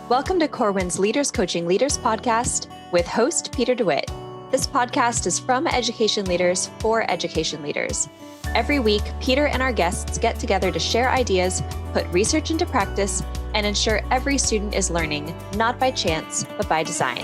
Welcome to Corwin's Leaders Coaching Leaders podcast with host Peter DeWitt. This podcast is from education leaders for education leaders. Every week, Peter and our guests get together to share ideas, put research into practice, and ensure every student is learning, not by chance, but by design.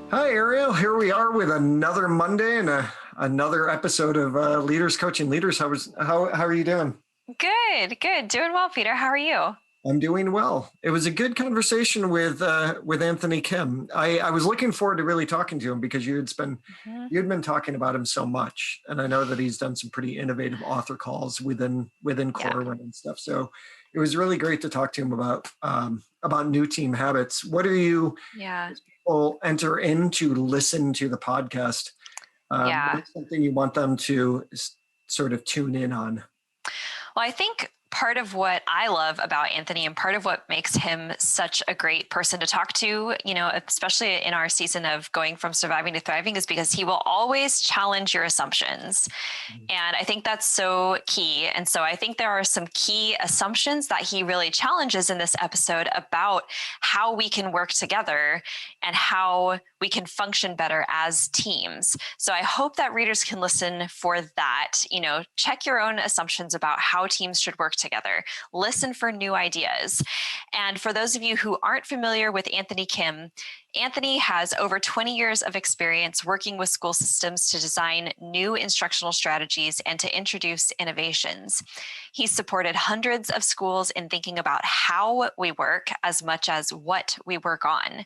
Hi, Ariel. Here we are with another Monday and another episode of Leaders Coaching Leaders. How are you doing? Good. Doing well, Peter. How are you? I'm doing well. It was a good conversation with Anthony Kim. I was looking forward to really talking to him because you'd been talking about him so much, and I know that he's done some pretty innovative author calls within Corwin and stuff. So it was really great to talk to him about new team habits. What are you? As people enter in to listen to the podcast, what's something you want them to sort of tune in on? Well, I think part of what I love about Anthony and part of what makes him such a great person to talk to, especially in our season of going from surviving to thriving, is because he will always challenge your assumptions. And I think that's so key. And so I think there are some key assumptions that he really challenges in this episode about how we can work together and how we can function better as teams. So I hope that readers can listen for that. Check your own assumptions about how teams should work together. Listen for new ideas. And for those of you who aren't familiar with Anthony Kim, Anthony has over 20 years of experience working with school systems to design new instructional strategies and to introduce innovations. He's supported hundreds of schools in thinking about how we work as much as what we work on.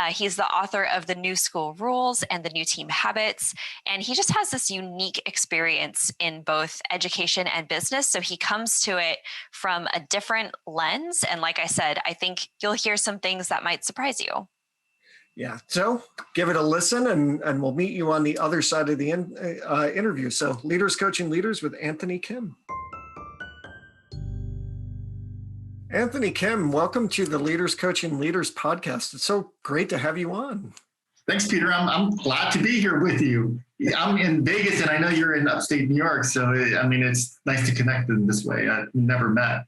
He's the author of the New School Rules and the New Team Habits, and he just has this unique experience in both education and business. So he comes to it from a different lens. And like I said, I think you'll hear some things that might surprise you. Yeah, so give it a listen and we'll meet you on the other side of the interview. So Leaders Coaching Leaders with Anthony Kim. Anthony Kim, welcome to the Leaders Coaching Leaders podcast. It's so great to have you on. Thanks, Peter. I'm glad to be here with you. I'm in Vegas and I know you're in upstate New York. So, it's nice to connect in this way. I've never met.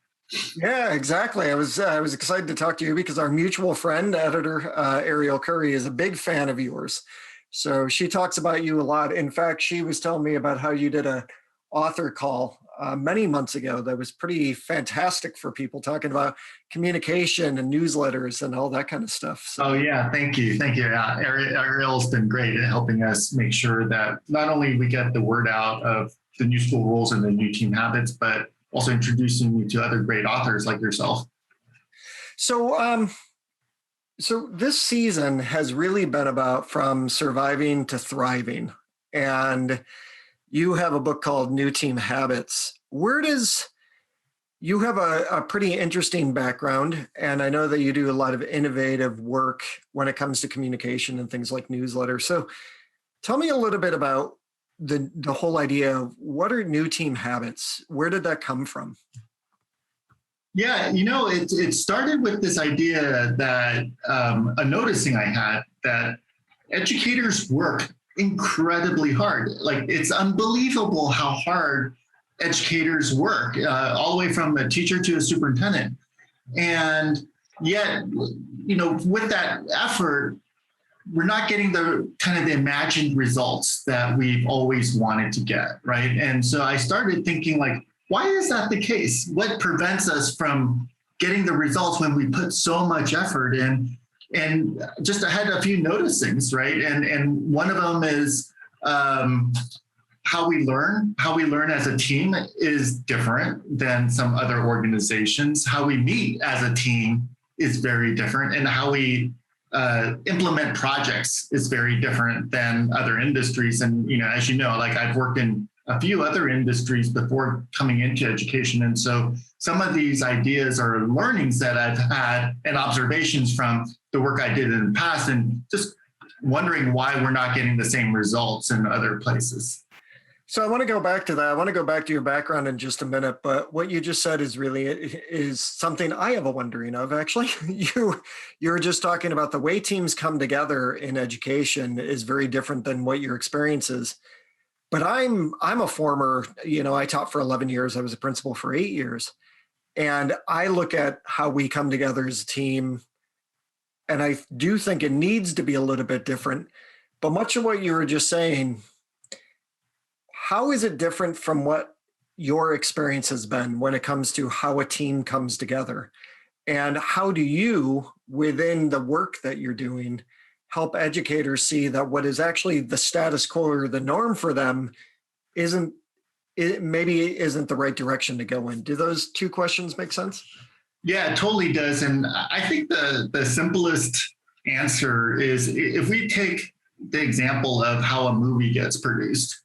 Yeah, exactly. I was excited to talk to you because our mutual friend, editor Ariel Curry, is a big fan of yours. So she talks about you a lot. In fact, she was telling me about how you did a author call many months ago that was pretty fantastic for people, talking about communication and newsletters and all that kind of stuff. So. Oh, yeah. Thank you. Ariel's been great at helping us make sure that not only we get the word out of the New School Rules and the New Team Habits, but also introducing you to other great authors like yourself. So this season has really been about from surviving to thriving. And you have a book called New Team Habits. You have a pretty interesting background, and I know that you do a lot of innovative work when it comes to communication and things like newsletters. So tell me a little bit about the whole idea of what are new team habits? Where did that come from? Yeah, it started with this idea that a noticing I had that educators work incredibly hard. Like, it's unbelievable how hard educators work, all the way from a teacher to a superintendent. And yet, with that effort, we're not getting the kind of the imagined results that we've always wanted to get, right? And so I started thinking, like, why is that the case? What prevents us from getting the results when we put so much effort in? And just I had a few noticings, right? And one of them is how we learn as a team is different than some other organizations. How we meet as a team is very different, and how we implement projects is very different than other industries. And, as you know, like, I've worked in a few other industries before coming into education. And so some of these ideas are learnings that I've had and observations from the work I did in the past, and just wondering why we're not getting the same results in other places. So I want to go back to that. I want to go back to your background in just a minute, but what you just said is something I have a wondering of, actually. You were just talking about the way teams come together in education is very different than what your experience is. But I'm a former, I taught for 11 years. I was a principal for 8 years. And I look at how we come together as a team and I do think it needs to be a little bit different. But much of what you were just saying, how is it different from what your experience has been when it comes to how a team comes together? And how do you, within the work that you're doing, help educators see that what is actually the status quo or the norm for them maybe isn't the right direction to go in? Do those two questions make sense? Yeah, it totally does. And I think the simplest answer is if we take the example of how a movie gets produced,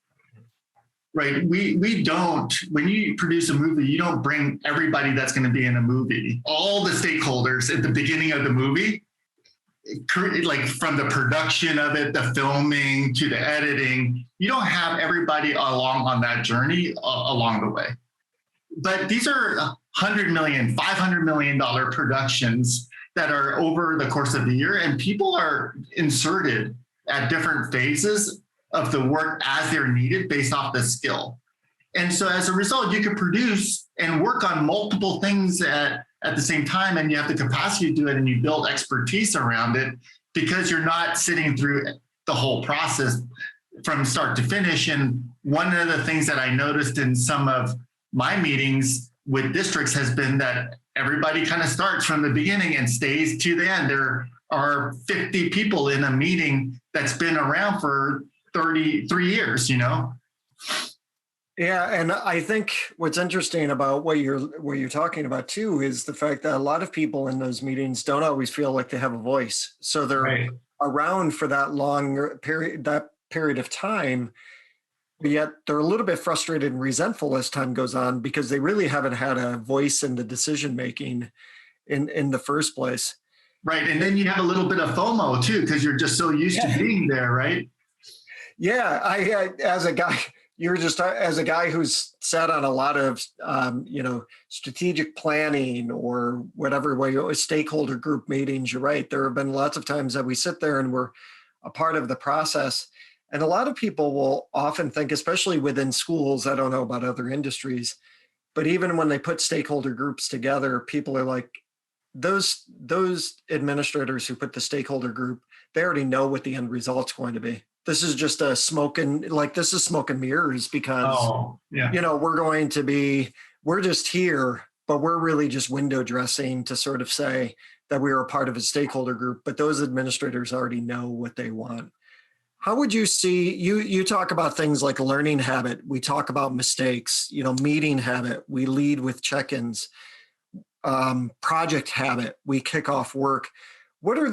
right? We don't, when you produce a movie, you don't bring everybody that's going to be in a movie, all the stakeholders at the beginning of the movie, like from the production of it, the filming to the editing. You don't have everybody along on that journey along the way. But these are $100 million, $500 million productions that are over the course of the year, and people are inserted at different phases of the work as they're needed based off the skill. And so as a result, you can produce and work on multiple things at the same time, and you have the capacity to do it, and you build expertise around it because you're not sitting through the whole process from start to finish. And one of the things that I noticed in some of my meetings with districts has been that everybody kind of starts from the beginning and stays to the end. There are 50 people in a meeting that's been around for 33 years, you know? Yeah, and I think what's interesting about what you're talking about too is the fact that a lot of people in those meetings don't always feel like they have a voice. So they're around for that long period of time, but yet they're a little bit frustrated and resentful as time goes on because they really haven't had a voice in the decision making in the first place. Right, and then you have a little bit of FOMO too because you're just so used to being there, right? Yeah, as a guy who's sat on a lot of strategic planning or whatever way stakeholder group meetings. You're right. There have been lots of times that we sit there and we're a part of the process. And a lot of people will often think, especially within schools, I don't know about other industries, but even when they put stakeholder groups together, people are like, those administrators who put the stakeholder group, they already know what the end result's going to be. This is just smoke and mirrors because, we're just here, but we're really just window dressing to sort of say that we are a part of a stakeholder group, but those administrators already know what they want. How would you see, you talk about things like learning habit, we talk about mistakes, meeting habit, we lead with check-ins, project habit, we kick off work. What do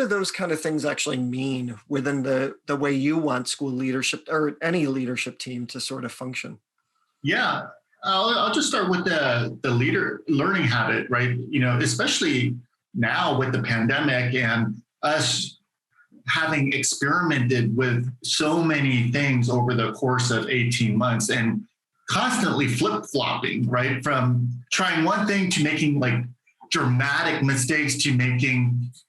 those kind of things actually mean within the way you want school leadership or any leadership team to sort of function? Yeah, I'll just start with the learning habit, right? Especially now with the pandemic and us having experimented with so many things over the course of 18 months and constantly flip-flopping, right? From trying one thing to making like dramatic mistakes to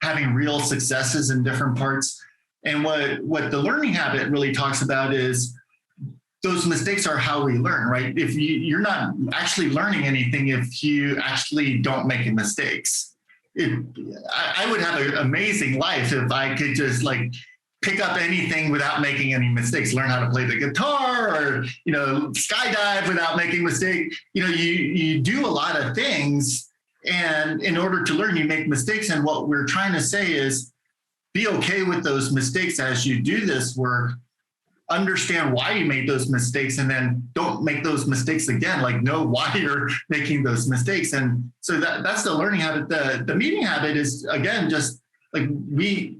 having real successes in different parts. And what the learning habit really talks about is those mistakes are how we learn, right? If you're not actually learning anything if you actually don't make mistakes. I would have an amazing life if I could just like pick up anything without making any mistakes, learn how to play the guitar or, skydive without making mistakes. You do a lot of things, and in order to learn, you make mistakes. And what we're trying to say is be okay with those mistakes as you do this work, understand why you made those mistakes, and then don't make those mistakes again, like know why you're making those mistakes. And so that's the learning habit. The meeting habit is, again, just like we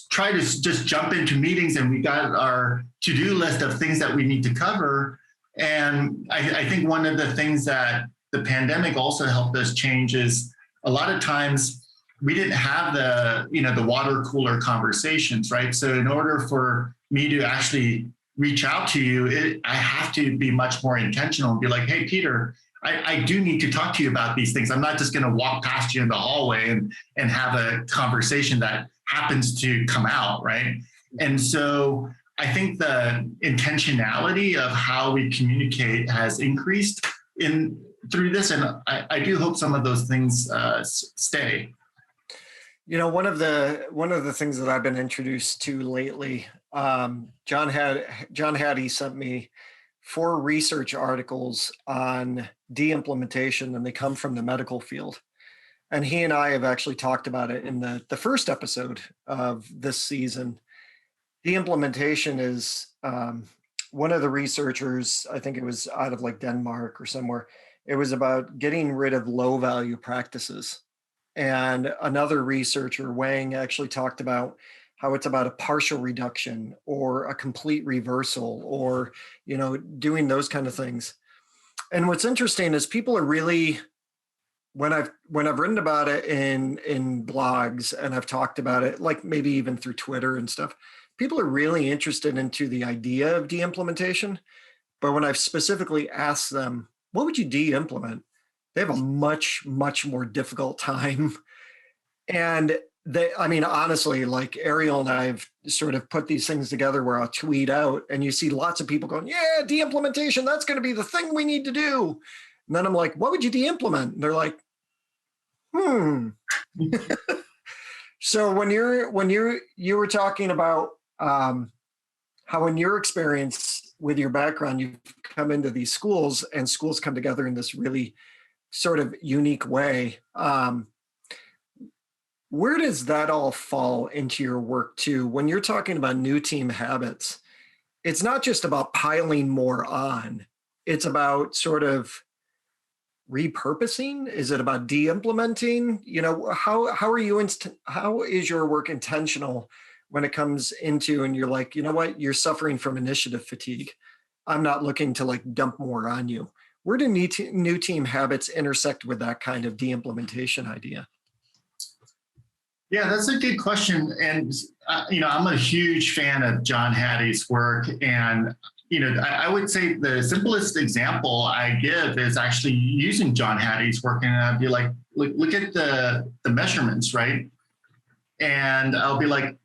try to just jump into meetings and we got our to-do list of things that we need to cover. And I think one of the things that the pandemic also helped us change is a lot of times we didn't have the water cooler conversations, right? So in order for me to actually reach out to you, I have to be much more intentional and be like, hey, Peter, I do need to talk to you about these things. I'm not just going to walk past you in the hallway and have a conversation that happens to come out, right? And so I think the intentionality of how we communicate has increased through this, and I do hope some of those things stay. One of the things that I've been introduced to lately, John Hattie sent me 4 research articles on de-implementation, and they come from the medical field. And he and I have actually talked about it in the first episode of this season. De-implementation is one of the researchers, I think it was out of like Denmark or somewhere. It was about getting rid of low value practices. And another researcher, Wang, actually talked about how it's about a partial reduction or a complete reversal, or, doing those kind of things. And what's interesting is people are really, when I've written about it in blogs and I've talked about it, like maybe even through Twitter and stuff, people are really interested into the idea of de-implementation. But when I've specifically asked them, what would you de-implement? They have a much, much more difficult time. And honestly, like Ariel and I have sort of put these things together where I'll tweet out and you see lots of people going, yeah, de-implementation, that's going to be the thing we need to do. And then I'm like, what would you de-implement? And they're like, So when you were talking about how in your experience with your background, you've come into these schools and schools come together in this really sort of unique way. Where does that all fall into your work too? When you're talking about new team habits, it's not just about piling more on. It's about sort of repurposing. Is it about de-implementing? How is your work intentional when it comes into, and you're like, you know what, you're suffering from initiative fatigue. I'm not looking to like dump more on you. Where do new team habits intersect with that kind of de-implementation idea? Yeah, that's a good question. And, I'm a huge fan of John Hattie's work. And, I would say the simplest example I give is actually using John Hattie's work. And I'd be like, look at the measurements, right? And I'll be like,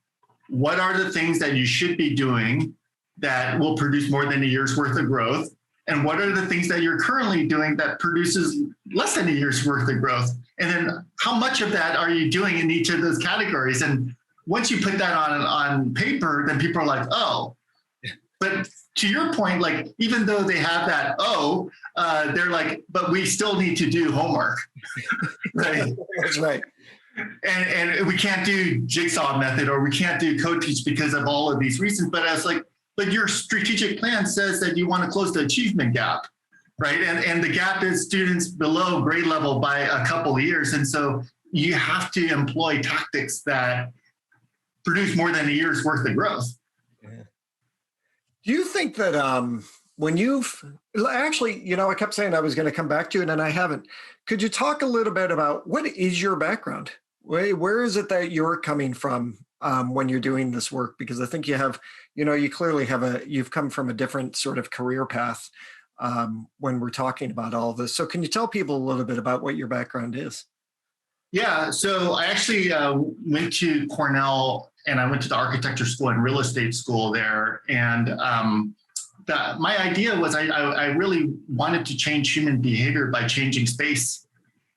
what are the things that you should be doing that will produce more than a year's worth of growth? And what are the things that you're currently doing that produces less than a year's worth of growth? And then how much of that are you doing in each of those categories? And once you put that on paper, then people are like, oh. But to your point, like, even though they have that, they're like, but we still need to do homework, right? That's right. And we can't do jigsaw method, or we can't do co-teach because of all of these reasons. But I was like, but your strategic plan says that you want to close the achievement gap, right? And the gap is students below grade level by a couple of years. And so you have to employ tactics that produce more than a year's worth of growth. Yeah. Do you think that when you've actually, I kept saying I was going to come back to it and I haven't. Could you talk a little bit about what is your background? Where is it that you're coming from when you're doing this work? Because I think you have, you clearly you've come from a different sort of career path when we're talking about all of this. So can you tell people a little bit about what your background is? Yeah, so I actually went to Cornell, and I went to the architecture school and real estate school there. And my idea was I really wanted to change human behavior by changing space.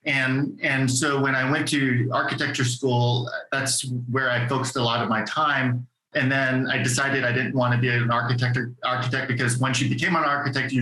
And so when I went to architecture school, that's where I focused a lot of my time. And then I decided I didn't want to be an architect because once you became an architect,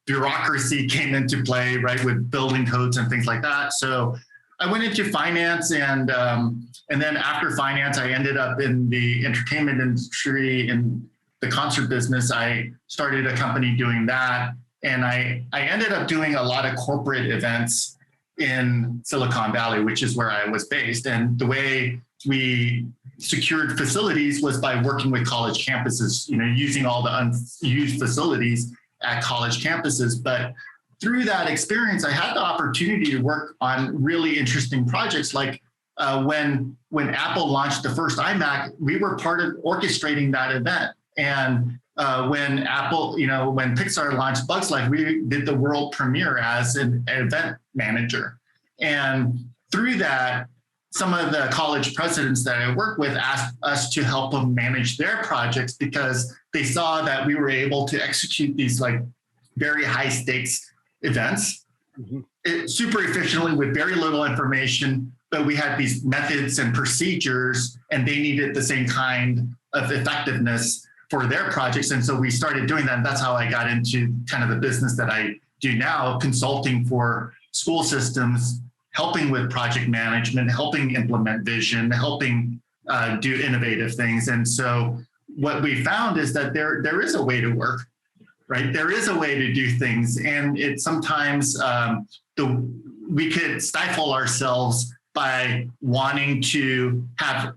bureaucracy came into play, right, with building codes and things like that. So I went into finance, and then after finance, I ended up in the entertainment industry, in the concert business. I started a company doing that, and I ended up doing a lot of corporate events in Silicon Valley, which is where I was based. And the way we secured facilities was by working with college campuses, using all the unused facilities at college campuses. But through that experience, I had the opportunity to work on really interesting projects. Like when Apple launched the first iMac, we were part of orchestrating that event. And when Pixar launched Bugs Life, we did the world premiere as an event manager. And through that, some of the college presidents that I worked with asked us to help them manage their projects because they saw that we were able to execute these like very high stakes events. Mm-hmm. super efficiently with very little information, but we had these methods and procedures, and they needed the same kind of effectiveness for their projects. And so we started doing that. And that's how I got into kind of the business that I do now, consulting for school systems, helping with project management, helping implement vision, helping do innovative things. And so what we found is that there is a way to work, right? There is a way to do things. And it sometimes we could stifle ourselves by wanting to have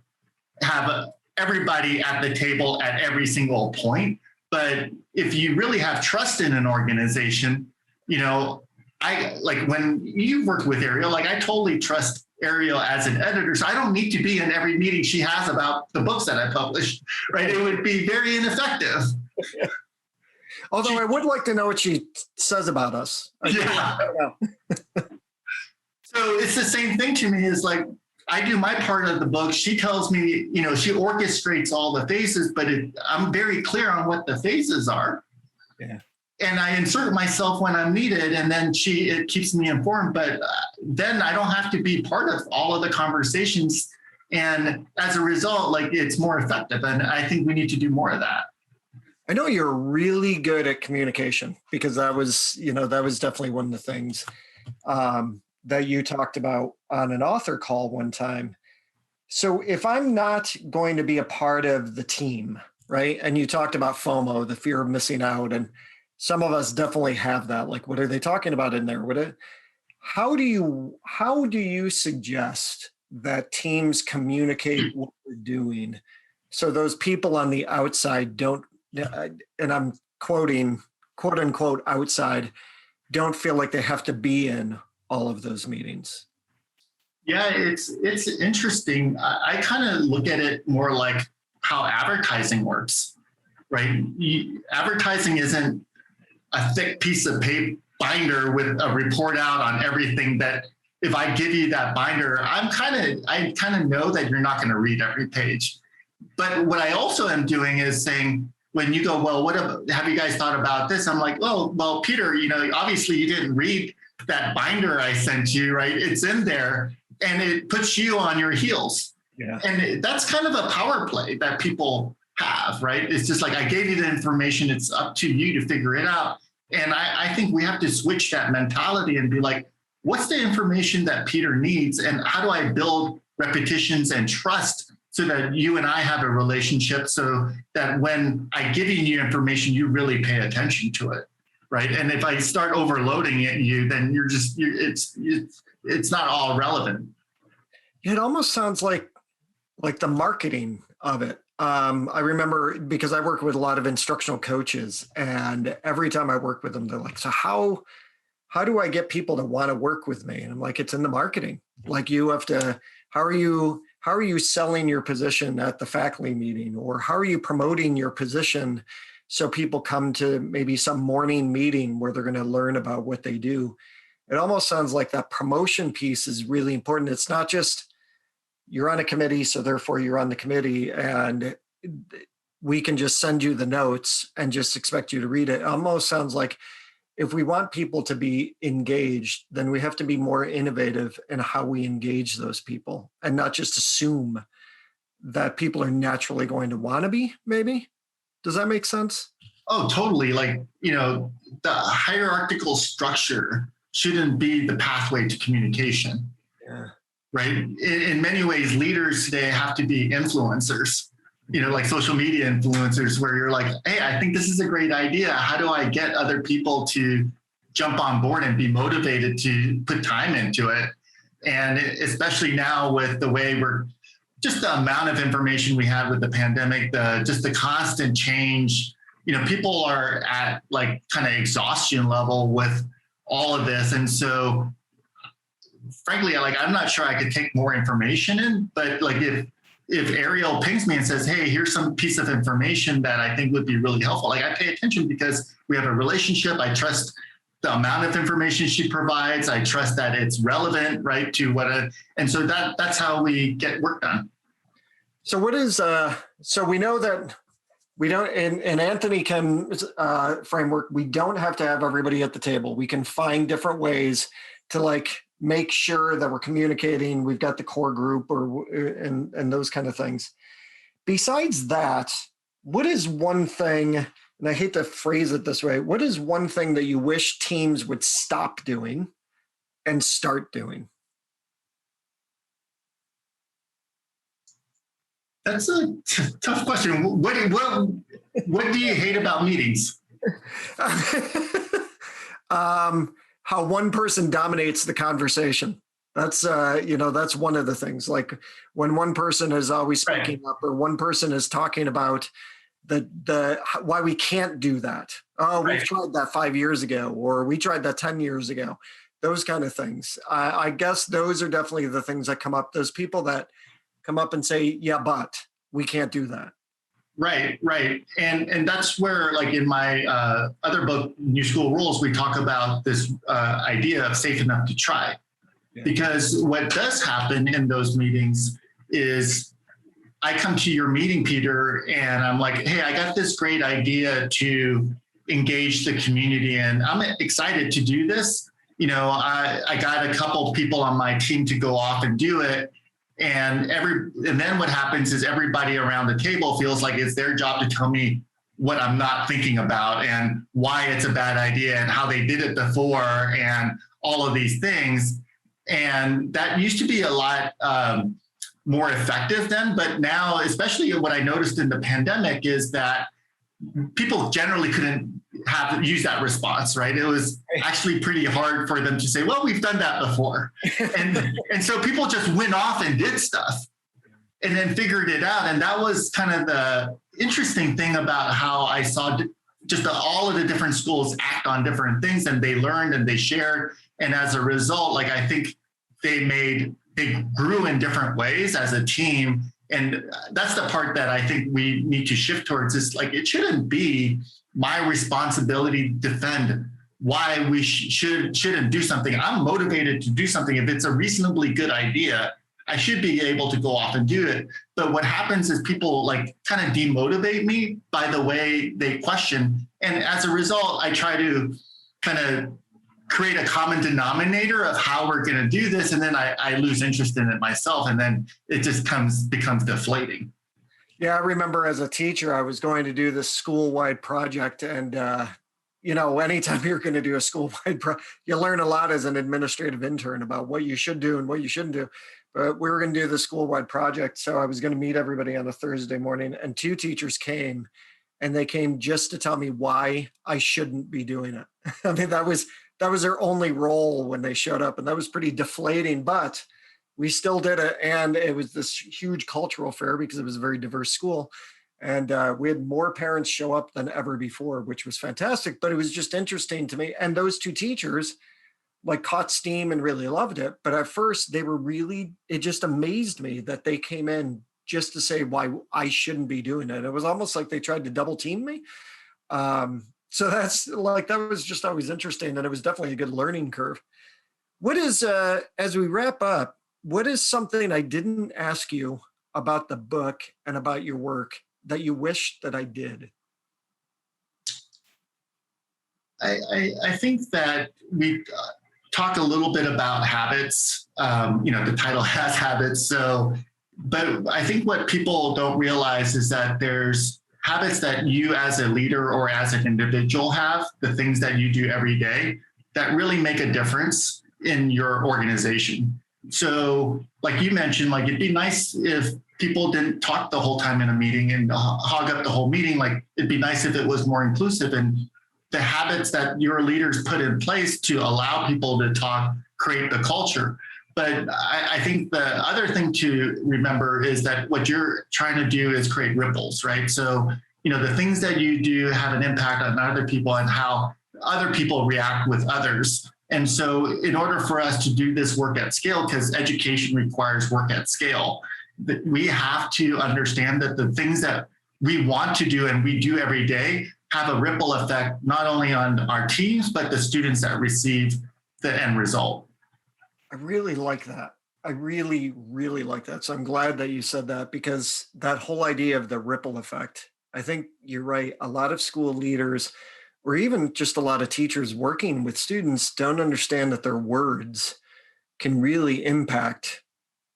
everybody at the table at every single point. But if you really have trust in an organization, I like when you work with Ariel, like I totally trust Ariel as an editor. So I don't need to be in every meeting she has about the books that I publish, right? It would be very ineffective. Although I would like to know what she says about us. Yeah. So it's the same thing to me. Is like, I do my part of the book. She tells me, she orchestrates all the phases, but I'm very clear on what the phases are. Yeah. And I insert myself when I'm needed, and then it keeps me informed. But then I don't have to be part of all of the conversations. And as a result, like it's more effective. And I think we need to do more of that. I know you're really good at communication, because that was definitely one of the things that you talked about on an author call one time. So if I'm not going to be a part of the team, right? And you talked about FOMO, the fear of missing out, and some of us definitely have that. Like, what are they talking about in there? How do you suggest that teams communicate what they're doing so those people on the outside don't, and I'm quoting, quote unquote, outside, don't feel like they have to be in all of those meetings? Yeah, it's interesting. I kind of look at it more like how advertising works, right? Advertising isn't a thick piece of paper binder with a report out on everything that if I give you that binder, I kind of know that you're not going to read every page. But what I also am doing is saying, when you go, well, have you guys thought about this? I'm like, oh, well, Peter, obviously you didn't read that binder I sent you, right? It's in there and it puts you on your heels. Yeah. And that's kind of a power play that people have, right? It's just like, I gave you the information. It's up to you to figure it out. And I think we have to switch that mentality and be like, what's the information that Peter needs? And how do I build repetitions and trust so that you and I have a relationship, so that when I give you information, you really pay attention to it, right? And if I start overloading you, then it's not all relevant. It almost sounds like the marketing of it. I remember, because I work with a lot of instructional coaches, and every time I work with them, they're like, so how do I get people to want to work with me? And I'm like, it's in the marketing. Like, you have to, how are you selling your position at the faculty meeting? Or how are you promoting your position so people come to maybe some morning meeting where they're going to learn about what they do? It almost sounds like that promotion piece is really important. It's not just you're on a committee, so therefore you're on the committee and we can just send you the notes and just expect you to read it. It almost sounds like if we want people to be engaged, then we have to be more innovative in how we engage those people and not just assume that people are naturally going to want to be, maybe. Does that make sense? Oh, totally. Like, the hierarchical structure shouldn't be the pathway to communication. Yeah. Right? In many ways, leaders today have to be influencers, like social media influencers, where you're like, hey, I think this is a great idea. How do I get other people to jump on board and be motivated to put time into it? And especially now with the way just the amount of information we had with the pandemic, just the constant change, people are at like kind of exhaustion level with all of this. And so frankly, I'm not sure I could take more information in, but like if Ariel pings me and says, hey, here's some piece of information that I think would be really helpful, like I pay attention because we have a relationship. I trust the amount of information she provides. I trust that it's relevant, right, to and so that's how we get work done. So so we know that we don't, in Anthony Kim's framework, we don't have to have everybody at the table. We can find different ways to like make sure that we're communicating. We've got the core group and those kind of things. Besides that, what is one thing, and I hate to phrase it this way, what is one thing that you wish teams would stop doing and start doing? That's a tough question. What do you hate about meetings? How one person dominates the conversation. That's that's one of the things. Like when one person is always speaking up, or one person is talking about the why we can't do that. Oh, we've tried that 5 years ago, or we tried that 10 years ago. Those kind of things. I guess those are definitely the things that come up. Those people that come up and say, yeah, but we can't do that. Right. And that's where, like in my other book, New School Rules, we talk about this idea of safe enough to try. Yeah. Because what does happen in those meetings is I come to your meeting, Peter, and I'm like, hey, I got this great idea to engage the community, and I'm excited to do this. I got a couple of people on my team to go off and do it. And then what happens is everybody around the table feels like it's their job to tell me what I'm not thinking about and why it's a bad idea and how they did it before and all of these things. And that used to be a lot more effective then. But now, especially what I noticed in the pandemic is that people generally couldn't use that response, right? It was actually pretty hard for them to say, well, we've done that before. And so people just went off and did stuff and then figured it out. And that was kind of the interesting thing about how I saw just all of the different schools act on different things, and they learned and they shared. And as a result, like I think they grew in different ways as a team. And that's the part that I think we need to shift towards, is like, it shouldn't be my responsibility to defend why we shouldn't do something. I'm motivated to do something. If it's a reasonably good idea, I should be able to go off and do it. But what happens is people like kind of demotivate me by the way they question. And as a result, I try to kind of create a common denominator of how we're going to do this. And then I lose interest in it myself. And then it just becomes deflating. Yeah, I remember as a teacher, I was going to do this school-wide project. And, anytime you're going to do a school-wide you learn a lot as an administrative intern about what you should do and what you shouldn't do. But we were going to do the school-wide project. So I was going to meet everybody on a Thursday morning, and 2 teachers came, and they came just to tell me why I shouldn't be doing it. I mean, that was their only role when they showed up. And that was pretty deflating, but we still did it. And it was this huge cultural fair because it was a very diverse school. And we had more parents show up than ever before, which was fantastic. But it was just interesting to me. And those 2 teachers like caught steam and really loved it. But at first it just amazed me that they came in just to say why I shouldn't be doing it. It was almost like they tried to double team me. So that was just always interesting. And it was definitely a good learning curve. What is, as we wrap up, what is something I didn't ask you about the book and about your work that you wish that I did? I think that we talk a little bit about habits. The title has habits. But I think what people don't realize is that there's habits that you as a leader or as an individual have, the things that you do every day that really make a difference in your organization. So like you mentioned, like it'd be nice if people didn't talk the whole time in a meeting and hog up the whole meeting. Like it'd be nice if it was more inclusive, and the habits that your leaders put in place to allow people to talk, create the culture. But I think the other thing to remember is that what you're trying to do is create ripples, right? So, the things that you do have an impact on other people and how other people react with others. And so in order for us to do this work at scale, because education requires work at scale, that we have to understand that the things that we want to do and we do every day have a ripple effect, not only on our teams, but the students that receive the end result. I really like that. I really, really like that. So I'm glad that you said that, because that whole idea of the ripple effect, I think you're right. A lot of school leaders or even just a lot of teachers working with students don't understand that their words can really impact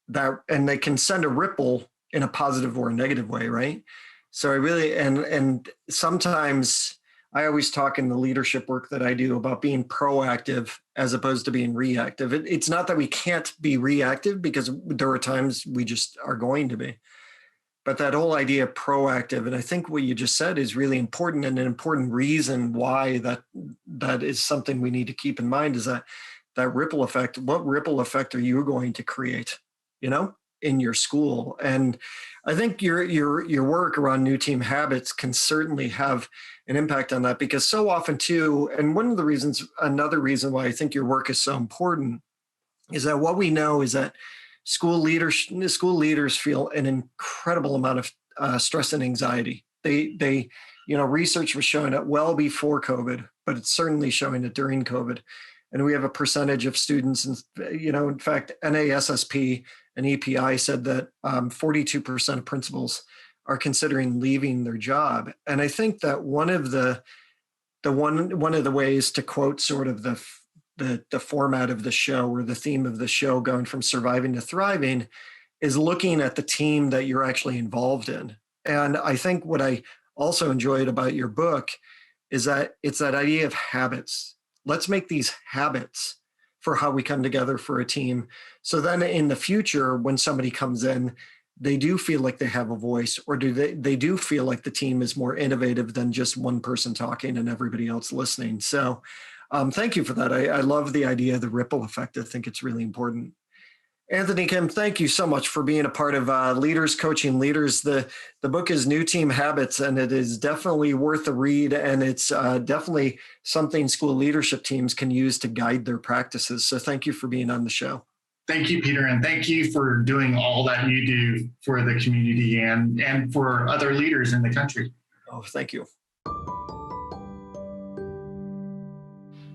that, and they can send a ripple in a positive or a negative way, right? So I really, and sometimes I always talk in the leadership work that I do about being proactive as opposed to being reactive. It's not that we can't be reactive, because there are times we just are going to be, but that whole idea of proactive, and I think what you just said is really important, and an important reason why that is something we need to keep in mind, is that ripple effect. What ripple effect are you going to create, in your school? And I think your work around new team habits can certainly have an impact on that, because so often too, and another reason why I think your work is so important, is that what we know is that school leaders feel an incredible amount of stress and anxiety. They research was showing it well before COVID, but it's certainly showing it during COVID. And we have a percentage of students, and in fact, NASSP and EPI said that 42% of principals are considering leaving their job. And I think that one of the ways, to quote sort of the format of the show, or the theme of the show, going from surviving to thriving, is looking at the team that you're actually involved in. And I think what I also enjoyed about your book is that it's that idea of habits. Let's make these habits for how we come together for a team. So then in the future, when somebody comes in, they do feel like they have a voice, or they do feel like the team is more innovative than just one person talking and everybody else listening. So thank you for that. I love the idea of the ripple effect. I think it's really important. Anthony Kim, thank you so much for being a part of Leaders Coaching Leaders. The book is New Team Habits, and it is definitely worth a read, and it's definitely something school leadership teams can use to guide their practices. So thank you for being on the show. Thank you, Peter, and thank you for doing all that you do for the community and for other leaders in the country. Oh, thank you.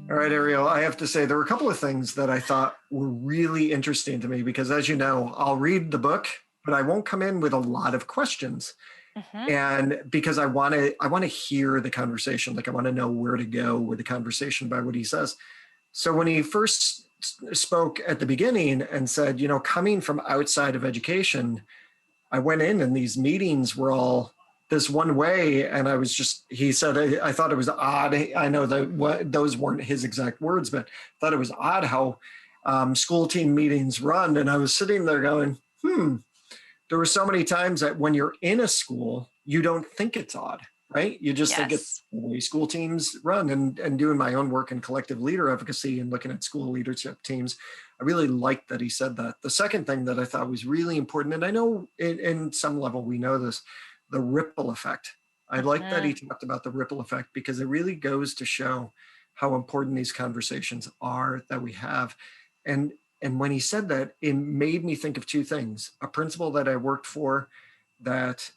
All right, Ariel, I have to say there were a couple of things that I thought were really interesting to me, because as you know, I'll read the book, but I won't come in with a lot of questions. Mm-hmm. And because I want to hear the conversation, like I want to know where to go with the conversation by what he says. So when he first spoke at the beginning and said, coming from outside of education, I went in and these meetings were all this one way. And he said, I thought it was odd. I know that those weren't his exact words, but I thought it was odd how school team meetings run. And I was sitting there going, there were so many times that when you're in a school, you don't think it's odd, right? You just think it's the way school teams run. And doing my own work in collective leader advocacy and looking at school leadership teams, I really liked that he said that. The second thing that I thought was really important, and I know in some level we know this, the ripple effect. I like that he talked about the ripple effect, because it really goes to show how important these conversations are that we have. And when he said that, it made me think of two things. A principal that I worked for that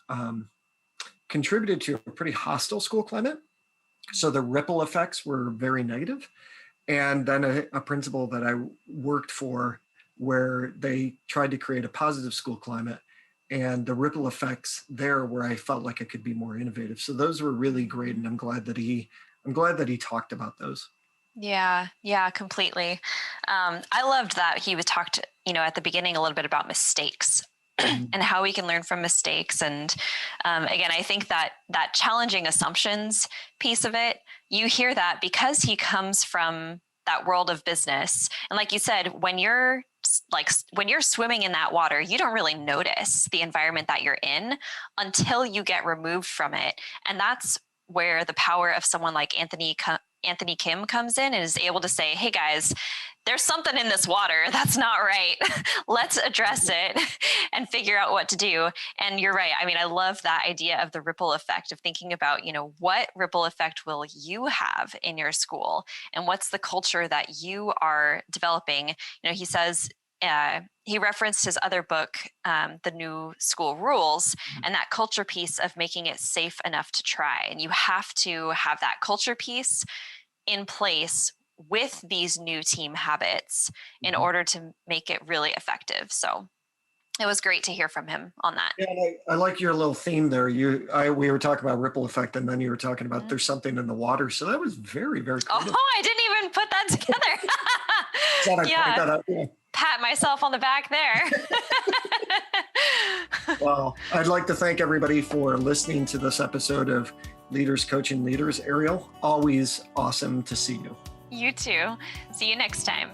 contributed to a pretty hostile school climate. So the ripple effects were very negative. And then a principal that I worked for where they tried to create a positive school climate, and the ripple effects there where I felt like I could be more innovative. So those were really great. And I'm glad that he talked about those. Yeah, completely. I loved that he talked, at the beginning a little bit about mistakes and how we can learn from mistakes. And again, I think that challenging assumptions piece of it, you hear that because he comes from that world of business. And like you said, when you're swimming in that water, you don't really notice the environment that you're in until you get removed from it. And that's where the power of someone like Anthony Kim comes in and is able to say, hey guys, there's something in this water that's not right. Let's address it and figure out what to do. And you're right. I mean, I love that idea of the ripple effect, of thinking about, what ripple effect will you have in your school, and what's the culture that you are developing. He says, he referenced his other book, The New School Rules, and that culture piece of making it safe enough to try. And you have to have that culture piece in place with these new team habits in order to make it really effective. So it was great to hear from him on that. Yeah, and I like your little theme there. We were talking about ripple effect, and then you were talking about there's something in the water. So that was very, very cool. Oh, I didn't even put that together. Yeah. Pat myself on the back there. Well, I'd like to thank everybody for listening to this episode of Leaders Coaching Leaders. Ariel, always awesome to see you. You too. See you next time.